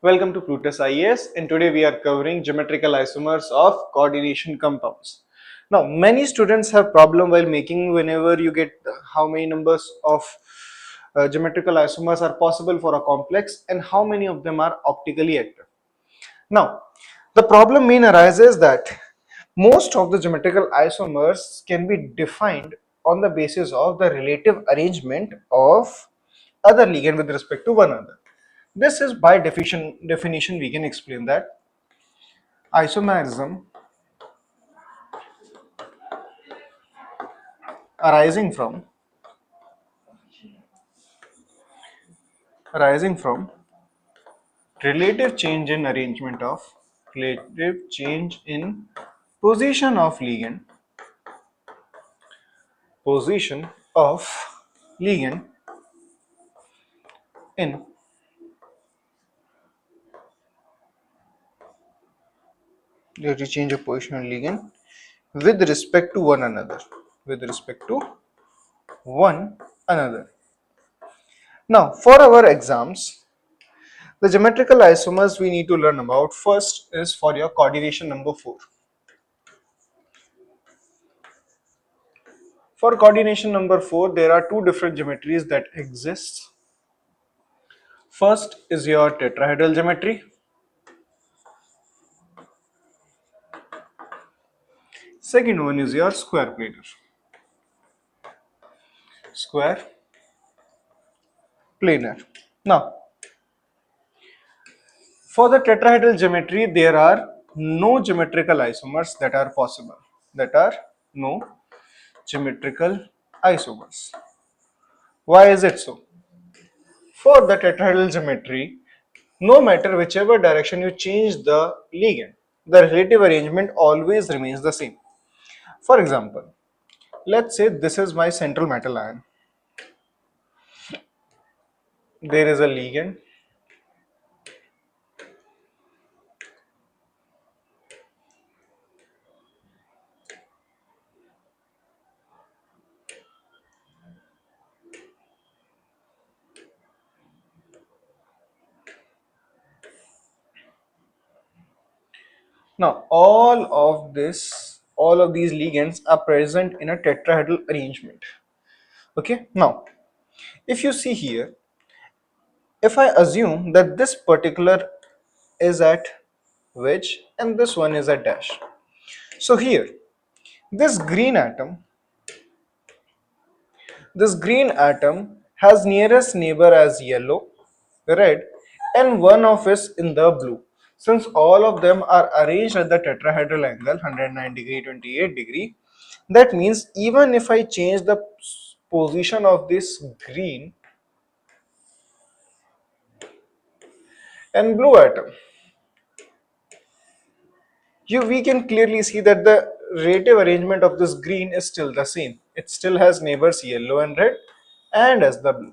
Welcome to Plutus IAS, and today we are covering geometrical isomers of coordination compounds. Now, many students have problem while making whenever you get how many numbers of geometrical isomers are possible for a complex and how many of them are optically active. Now, the problem main arises that most of the geometrical isomers can be defined on the basis of the relative arrangement of other ligand with respect to one another. This is by definition we can explain that isomerism arising from arising from relative change in arrangement of relative change in position of position of ligand in relative change of position of ligand with respect to one another with respect to one another. Now for our exams, the geometrical isomers we need to learn about first is for your coordination number 4. For coordination number 4, there are two different geometries that exist. First is your tetrahedral geometry. Second one is your square planar. Square planar. Now, for the tetrahedral geometry, there are no geometrical isomers that are possible. That are no geometrical isomers. Why is it so? For the tetrahedral geometry, no matter whichever direction you change the ligand, the relative arrangement always remains the same. For example, let's say this is my central metal ion. There is a ligand. Now all of these ligands are present in a tetrahedral arrangement. Okay. Now if you see here, if I assume that this particular is at wedge and this one is at dash. So here this green atom has nearest neighbor as yellow, red, and one of is in the blue. Since all of them are arranged at the tetrahedral angle 109 degree 28 degree, that means even if I change the position of this green and blue atom, we can clearly see that the relative arrangement of this green is still the same. It still has neighbors yellow and red and as the blue.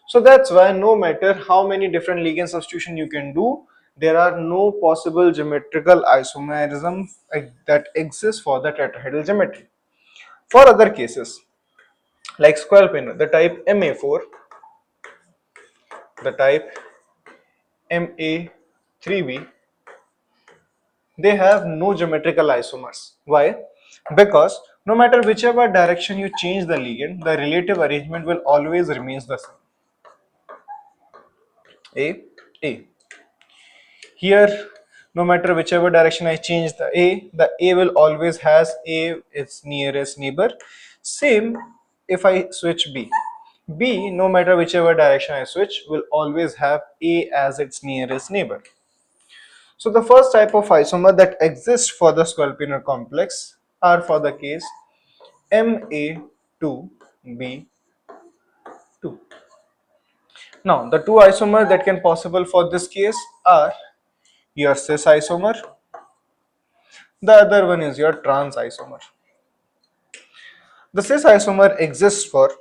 So that's why no matter how many different ligand substitution you can do, there are no possible geometrical isomerism that exists for the tetrahedral geometry. For other cases like square planar, the type Ma4, the type Ma3b, they have no geometrical isomers. Why? Because no matter whichever direction you change the ligand, the relative arrangement will always remains the same. A. Here, no matter whichever direction I change the A will always has A its nearest neighbor. Same if I switch B. B, no matter whichever direction I switch, will always have A as its nearest neighbor. So the first type of isomer that exists for the squalpinar complex are for the case Ma2B2. Now the two isomers that can possible for this case are your cis isomer, the other one is your trans isomer. The cis isomer exists for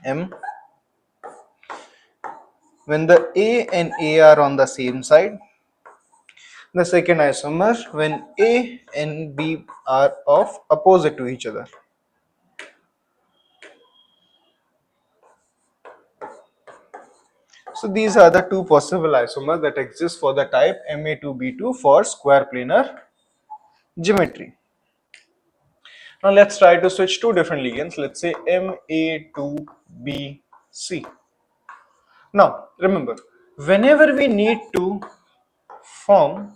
M when the A and A are on the same side. The second isomer when A and B are of opposite to each other. So these are the two possible isomers that exist for the type Ma2B2 for square planar geometry. Now let's try to switch two different ligands. Let's say Ma2BC. Now remember, whenever we need to form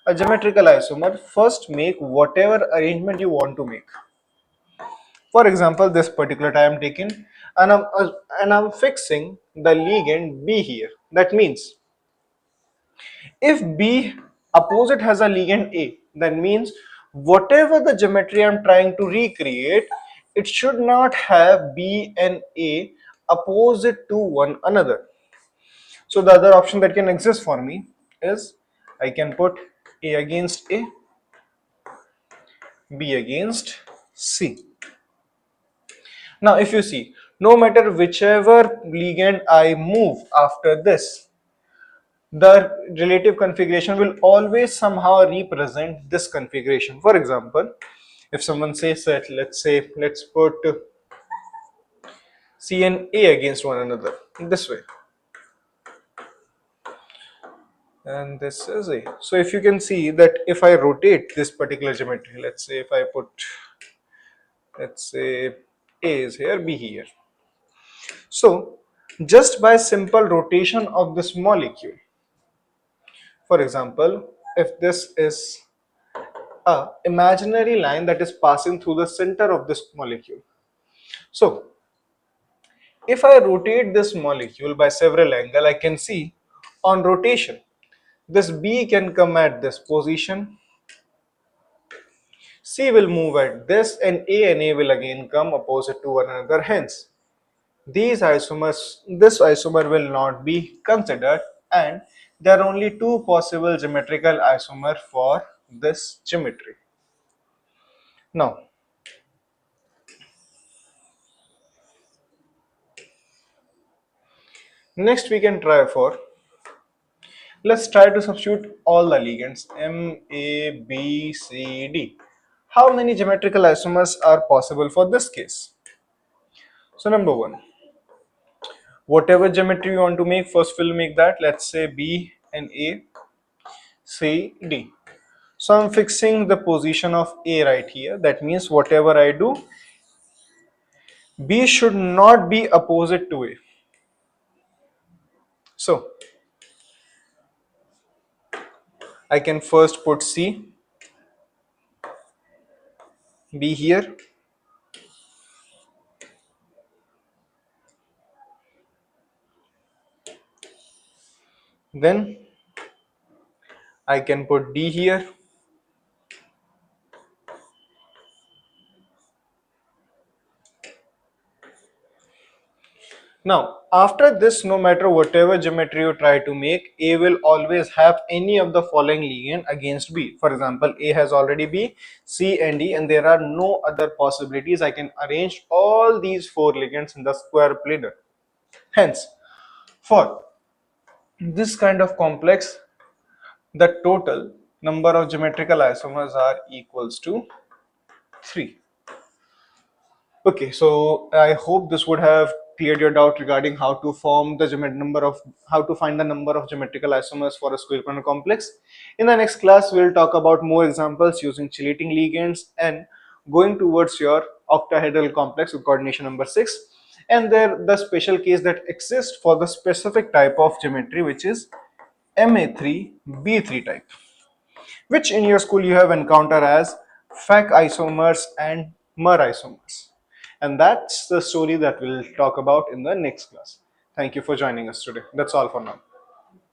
a geometrical isomer, first make whatever arrangement you want to make. For example, this particular time I'm taking and I'm fixing the ligand B here. That means if B opposite has a ligand A, that means whatever the geometry I'm trying to recreate, it should not have B and A opposite to one another. So the other option that can exist for me is I can put A against A, B against C. Now if you see, no matter whichever ligand I move after this, the relative configuration will always somehow represent this configuration. For example, if someone says that, let's put C and A against one another this way, and this is A. So if you can see that if I rotate this particular geometry, let's say if I put, let's say A is here, B here. So just by simple rotation of this molecule, for example, if this is a imaginary line that is passing through the center of this molecule. So if I rotate this molecule by several angles, I can see on rotation, this B can come at this position, C will move at this, and A will again come opposite to one another. Hence, this isomer will not be considered, and there are only two possible geometrical isomers for this geometry. Now, next we can try for, let's try to substitute all the ligands M, A, B, C, D. How many geometrical isomers are possible for this case? So number one, whatever geometry you want to make, first we'll make that. Let's say B and A, C, D. So I'm fixing the position of A right here. That means whatever I do, B should not be opposite to A. So I can first put C, B here, then I can put D here. Now, after this, no matter whatever geometry you try to make, A will always have any of the following ligand against B. For example, A has already B, C and D, and there are no other possibilities. I can arrange all these four ligands in the square planar. Hence, for this kind of complex, the total number of geometrical isomers are equals to 3. Okay, so I hope this would have cleared your doubt regarding how to form the how to find the number of geometrical isomers for a square planar complex. In the next class, we'll talk about more examples using chelating ligands and going towards your octahedral complex with coordination number 6, and there the special case that exists for the specific type of geometry, which is Ma3B3 type, which in your school you have encountered as FAC isomers and MER isomers. And that's the story that we'll talk about in the next class. Thank you for joining us today. That's all for now.